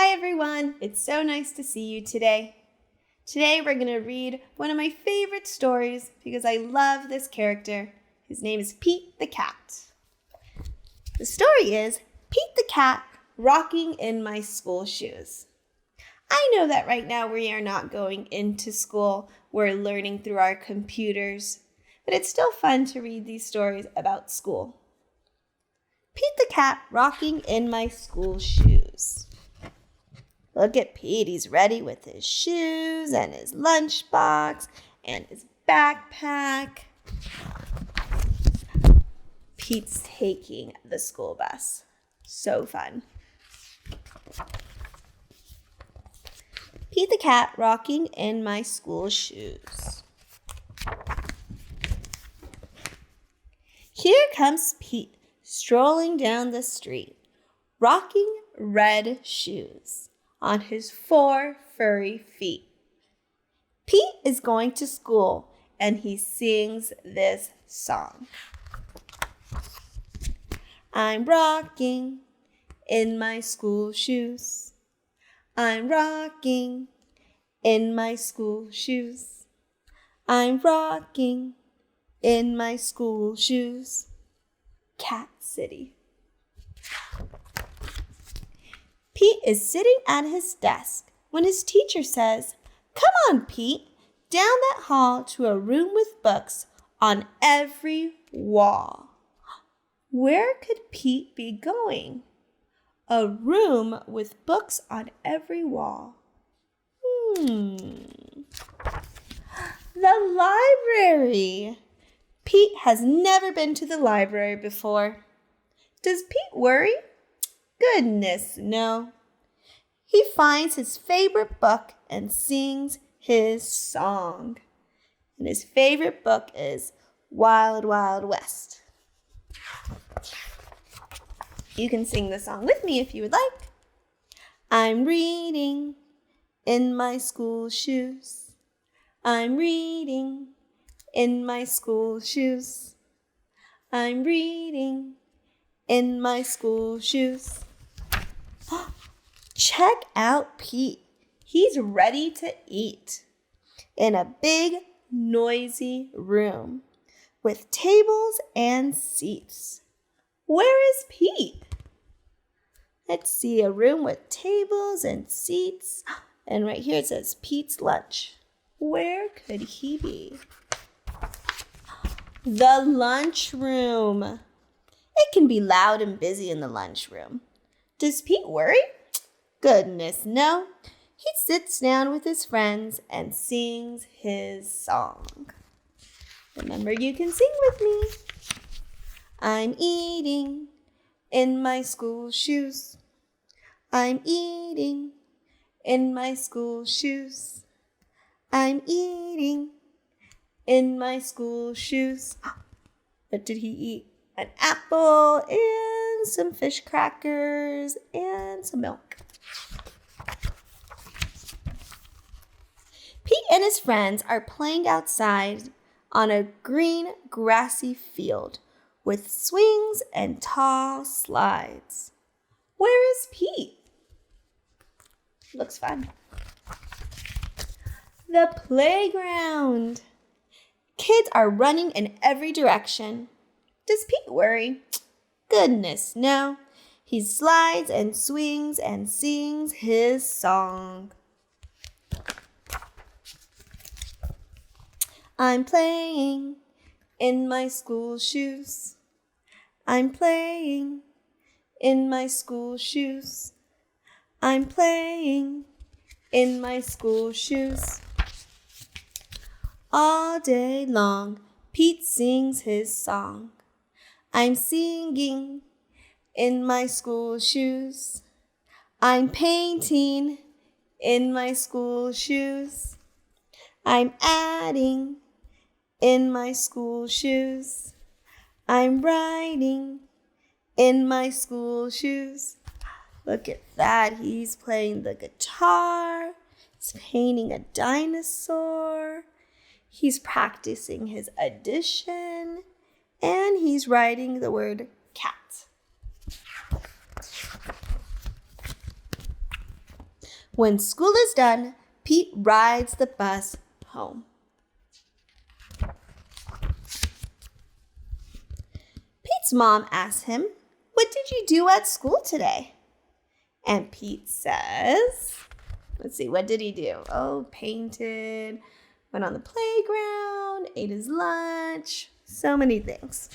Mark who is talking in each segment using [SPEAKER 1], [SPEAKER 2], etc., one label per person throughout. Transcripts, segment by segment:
[SPEAKER 1] Hi everyone, it's so nice to see you today. Today we're going to read one of my favorite stories because I love this character. His name is Pete the Cat. The story is Pete the Cat rocking in my school shoes. I know that right now we are not going into school, we're learning through our computers, but it's still fun to read these stories about school. Pete the Cat rocking in my school shoes. Look at Pete, he's ready with his shoes and his lunchbox and his backpack. Pete's taking the school bus. So fun. Pete the Cat rocking in my school shoes. Here comes Pete strolling down the street, rocking red shoes on his 4 furry feet. Pete is going to school and he sings this song. I'm rocking in my school shoes. I'm rocking in my school shoes. I'm rocking in my school shoes. Cat City. Pete is sitting at his desk when his teacher says, "Come on, Pete, down that hall to a room with books on every wall." Where could Pete be going? A room with books on every wall. The library. Pete has never been to the library before. Does Pete worry? Goodness, no. He finds his favorite book and sings his song. And his favorite book is Wild Wild West. You can sing the song with me if you would like. I'm reading in my school shoes. I'm reading in my school shoes. I'm reading in my school shoes. Check out Pete. He's ready to eat in a big, noisy room with tables and seats. Where is Pete? Let's see, a room with tables and seats. And right here it says Pete's lunch. Where could he be? The lunchroom. It can be loud and busy in the lunchroom. Does Pete worry? Goodness, no. He sits down with his friends and sings his song. Remember, you can sing with me. I'm eating in my school shoes. I'm eating in my school shoes. I'm eating in my school shoes. What did he eat? An apple and some fish crackers and some milk. Pete and his friends are playing outside on a green, grassy field with swings and tall slides. Where is Pete? Looks fun. The playground. Kids are running in every direction. Does Pete worry? Goodness, no. He slides and swings and sings his song. I'm playing in my school shoes. I'm playing in my school shoes. I'm playing in my school shoes. All day long, Pete sings his song. I'm singing in my school shoes. I'm painting in my school shoes. I'm adding in my school shoes. I'm writing in my school shoes. Look at that. He's playing the guitar. He's painting a dinosaur. He's practicing his addition. And he's writing the word cat. When school is done, Pete rides the bus home. Pete's mom asks him, "What did you do at school today?" And Pete says, let's see, what did he do? Oh, painted, went on the playground, ate his lunch, so many things.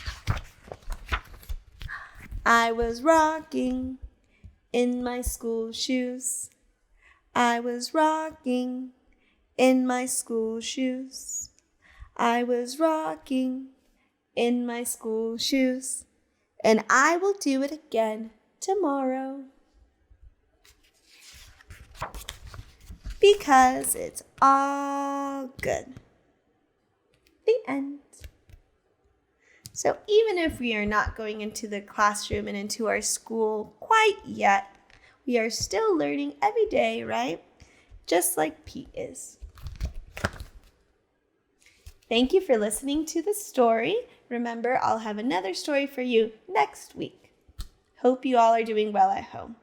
[SPEAKER 1] I was rocking in my school shoes. I was rocking in my school shoes. I was rocking in my school shoes. And I will do it again tomorrow. Because it's all good. The end. So even if we are not going into the classroom and into our school quite yet, we are still learning every day, right? Just like Pete is. Thank you for listening to the story. Remember, I'll have another story for you next week. Hope you all are doing well at home.